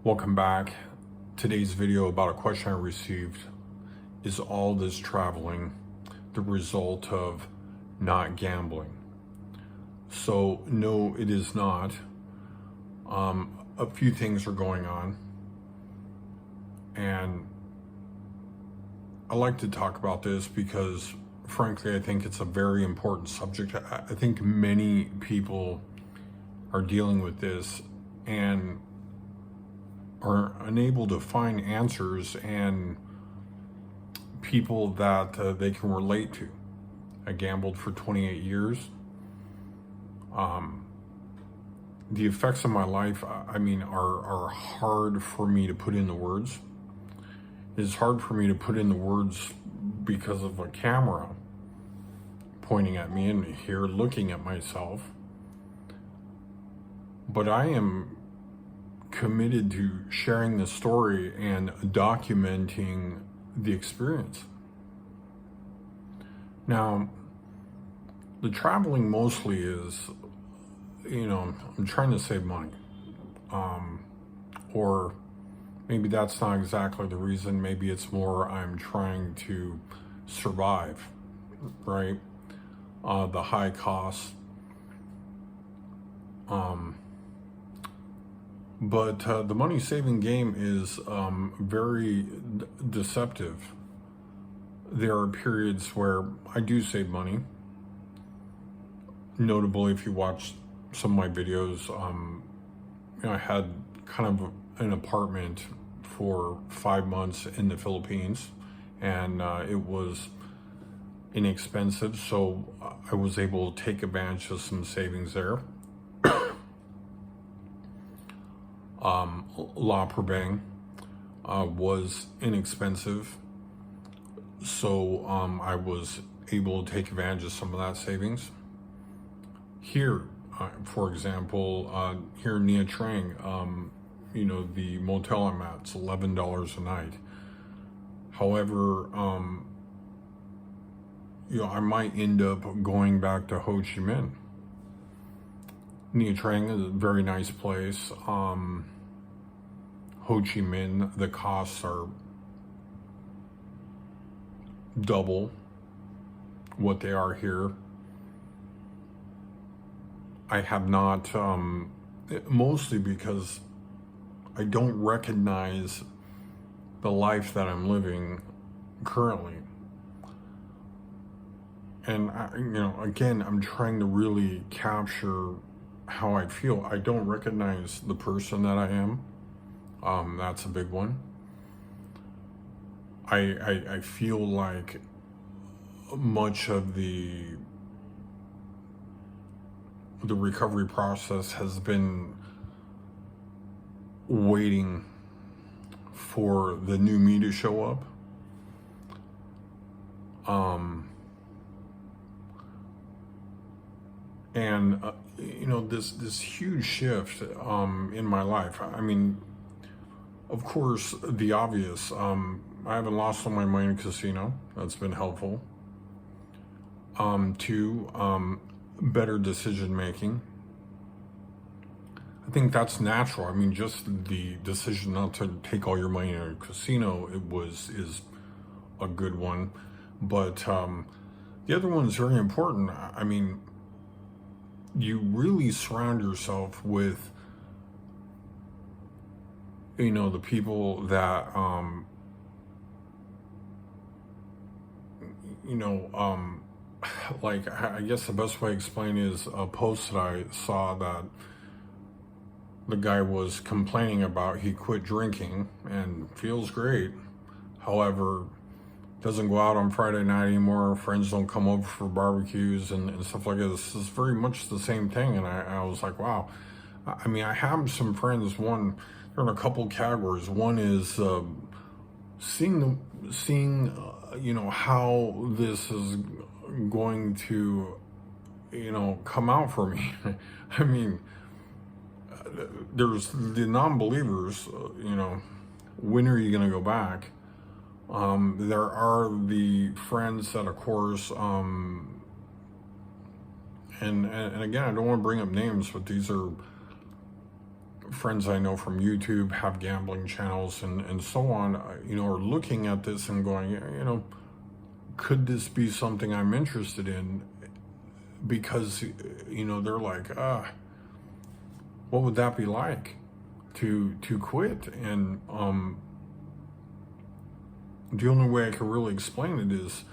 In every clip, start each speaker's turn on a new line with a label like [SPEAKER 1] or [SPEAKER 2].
[SPEAKER 1] Welcome back. Today's video about a question I received: is all this traveling the result of not gambling? So no, it is not. A few things are going on, and I like to talk about this because frankly I think it's a very important subject. I think many people are dealing with this and are unable to find answers and people that they can relate to. I gambled for 28 years. The effects of my life, are hard for me to put into words. It's hard for me to put into words because of a camera pointing at me and here looking at myself. But I am committed to sharing the story and documenting the experience. Now, the traveling mostly is, I'm trying to save money. Or maybe that's not exactly the reason. Maybe it's more I'm trying to survive, right? The high costs. But the money saving game is very deceptive. There are periods where I do save money. Notably, if you watch some of my videos, I had kind of an apartment for 5 months in the Philippines, and it was inexpensive, so I was able to take advantage of some savings there. La Prabang was inexpensive, so I was able to take advantage of some of that savings. Here, for example, here in Nha Trang, the motel I'm at, it's $11 a night. However, I might end up going back to Ho Chi Minh. Nha Trang is a very nice place. Ho Chi Minh, the costs are double what they are here. I have not, mostly because I don't recognize the life that I'm living currently. And, again, I'm trying to really capture how I feel. I don't recognize the person that I am. That's a big one. I feel like much of the recovery process has been waiting for the new me to show up. And this huge shift in my life. Of course, the obvious. I haven't lost all my money in casino. That's been helpful. Two, better decision making. I think that's natural. Just the decision not to take all your money in a casino is a good one. But the other one is very important. You really surround yourself with the people that like, I guess the best way to explain is a post that I saw that the guy was complaining about. He quit drinking and feels great. However, doesn't go out on Friday night anymore. Friends don't come over for barbecues and stuff like this. This is very much the same thing. And I was like, wow. I have some friends. One, they're in a couple categories. One is seeing how this is going to come out for me. There's the non-believers. When are you going to go back? There are the friends that, of course, and again, I don't want to bring up names, but these are friends I know from YouTube have gambling channels and so on, are looking at this and going, could this be something I'm interested in? Because, they're like, what would that be like to quit? And the only way I can really explain it is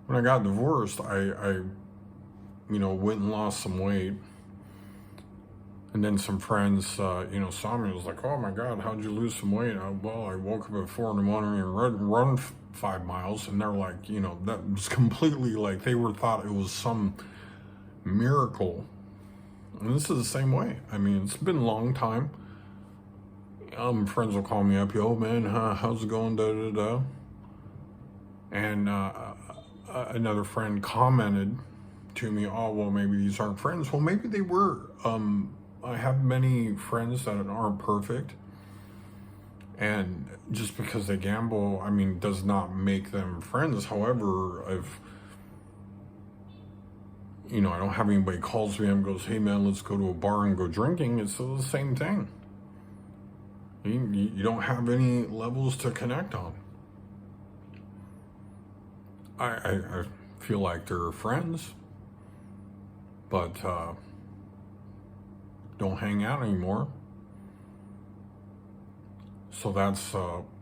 [SPEAKER 1] when I got divorced, I went and lost some weight. And then some friends, saw me and was like, oh my God, how'd you lose some weight? Well, I woke up at 4 in the morning and run 5 miles. And they're like, that was completely like they thought it was some miracle. And this is the same way. I mean, it's been a long time. Friends will call me up, yo man, how's it going, da da da. And another friend commented to me, oh, well, maybe these aren't friends. Well, maybe they were. I have many friends that aren't perfect. And just because they gamble, does not make them friends. However, if, I don't have anybody calls me and goes, hey man, let's go to a bar and go drinking. It's still the same thing. You don't have any levels to connect on. I feel like they're friends, but don't hang out anymore. So that's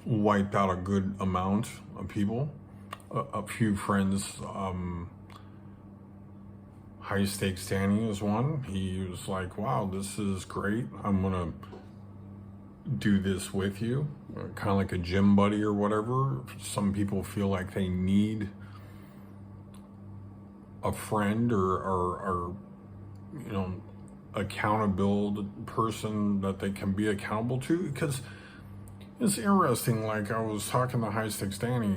[SPEAKER 1] wiped out a good amount of people. A few friends, High Stakes Danny is one. He was like, wow, this is great. I'm going to do this with you. Kind of like a gym buddy or whatever. Some people feel like they need a friend or accountable person that they can be accountable to, because it's interesting. Like I was talking to High Stakes Danny,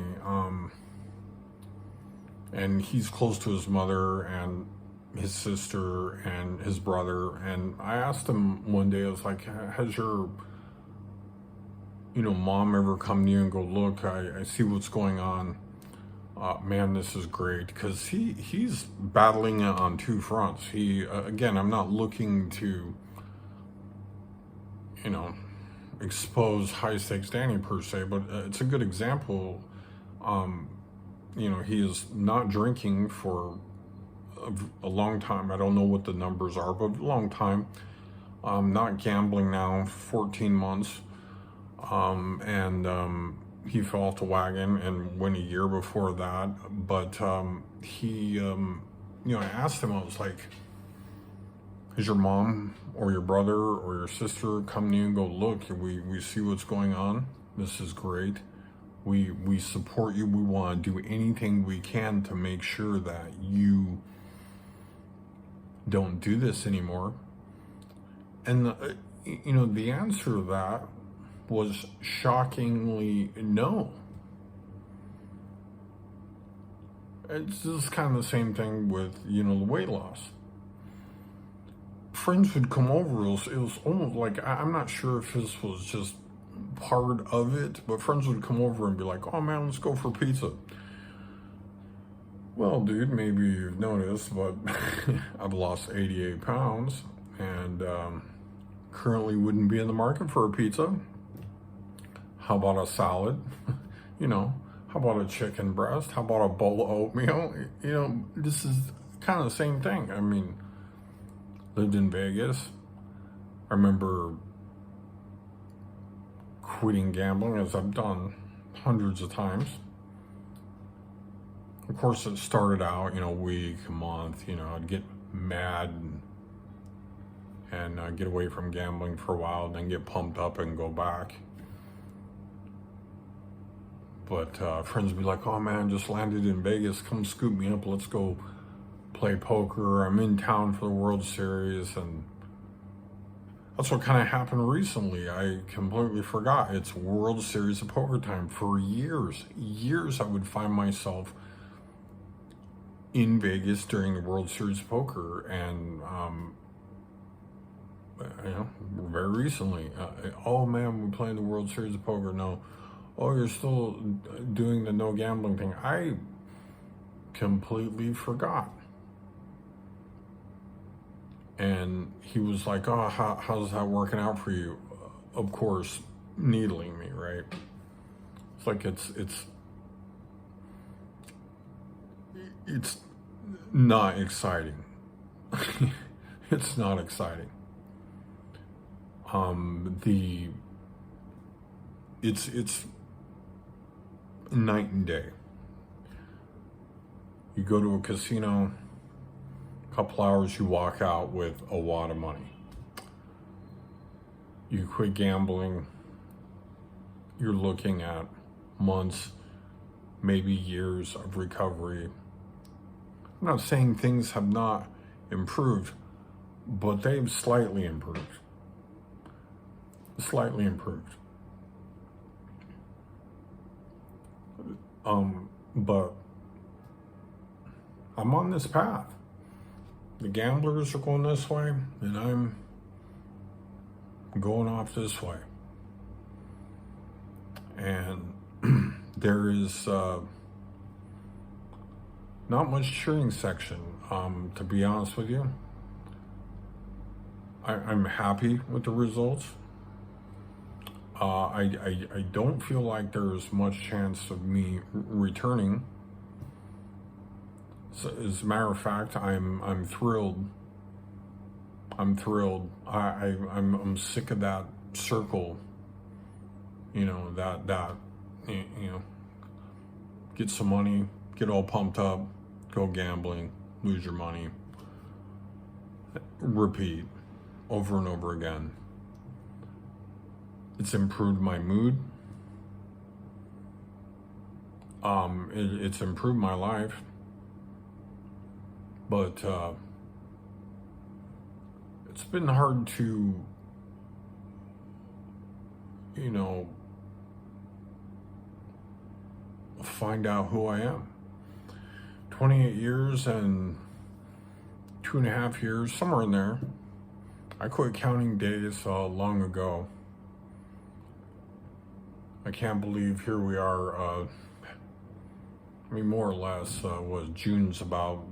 [SPEAKER 1] and he's close to his mother and his sister and his brother, and I asked him one day, I was like, has your mom ever come to you and go, look, I see what's going on. Man, this is great, because he's battling it on two fronts. Again, I'm not looking to, expose High Stakes Danny per se, but it's a good example. He is not drinking for a long time. I don't know what the numbers are, but a long time. Not gambling now, 14 months. He fell off the wagon and went a year before that. But I asked him, I was like, has your mom or your brother or your sister come to you and go, look, we see what's going on. This is great. We support you. We want to do anything we can to make sure that you don't do this anymore. And, the answer to that was shockingly no. It's just kind of the same thing with, the weight loss. Friends would come over, it was almost like, I'm not sure if this was just part of it, but friends would come over and be like, oh man, let's go for pizza. Well, dude, maybe you've noticed, but I've lost 88 pounds and currently wouldn't be in the market for a pizza. How about a salad? How about a chicken breast? How about a bowl of oatmeal? This is kind of the same thing. Lived in Vegas. I remember quitting gambling, as I've done hundreds of times. Of course, it started out, a week, a month, I'd get mad and get away from gambling for a while, and then get pumped up and go back. But friends would be like, oh man, just landed in Vegas, come scoop me up, let's go play poker. I'm in town for the World Series. And that's what kind of happened recently. I completely forgot. It's World Series of Poker time. For years I would find myself in Vegas during the World Series of Poker. And very recently, oh man, we're playing the World Series of Poker. No. Oh, you're still doing the no gambling thing. I completely forgot. And he was like, oh, how's that working out for you? Of course, needling me, right? It's like it's not exciting. It's not exciting. It's night and day. You go to a casino, a couple hours, you walk out with a wad of money. You quit gambling, you're looking at months, maybe years of recovery. I'm not saying things have not improved, but they've slightly improved. Slightly improved. But I'm on this path. The gamblers are going this way, and I'm going off this way. And there is not much cheering section, to be honest with you. I'm happy with the results. I don't feel like there's much chance of me returning. So, as a matter of fact, I'm thrilled. I'm thrilled. I'm sick of that circle. You know, that you know, get some money, get all pumped up, go gambling, lose your money, repeat over and over again. It's improved my mood. It's improved my life. But it's been hard to, you know, find out who I am. 28 years and 2.5 years, somewhere in there. I quit counting days long ago. I can't believe here we are, I mean, more or less, June's about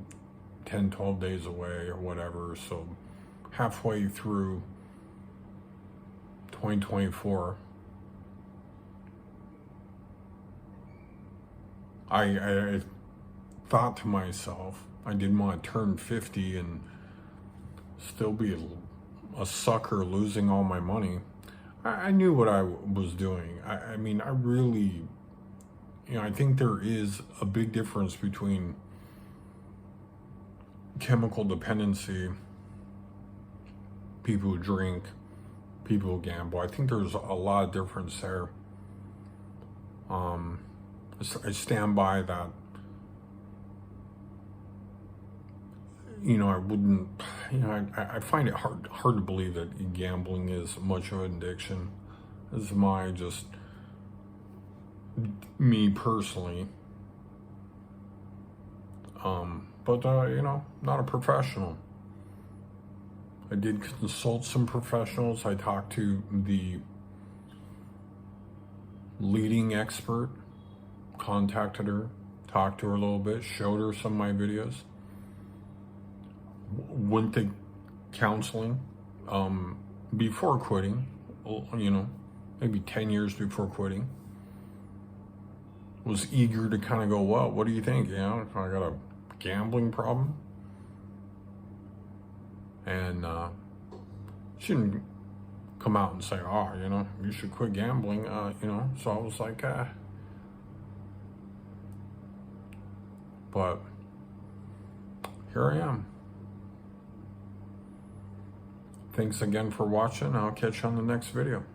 [SPEAKER 1] 10, 12 days away or whatever, so halfway through 2024. I thought to myself, I didn't want to turn 50 and still be a sucker losing all my money. I knew what I was doing. I mean, I really, you know, I think there is a big difference between chemical dependency, people who drink, people who gamble. I think there's a lot of difference there. I stand by that. You know, I wouldn't, you know, I find it hard to believe that gambling is much of an addiction. This is me personally. But you know, not a professional. I did consult some professionals. I talked to the leading expert, contacted her, talked to her a little bit, showed her some of my videos. Went to counseling before quitting, you know, maybe 10 years before quitting. Was eager to kind of go, well, what do you think? You know, I got a gambling problem. And she didn't come out and say, oh, you know, you should quit gambling, you know. So I was like, but here I am. Thanks again for watching. I'll catch you on the next video.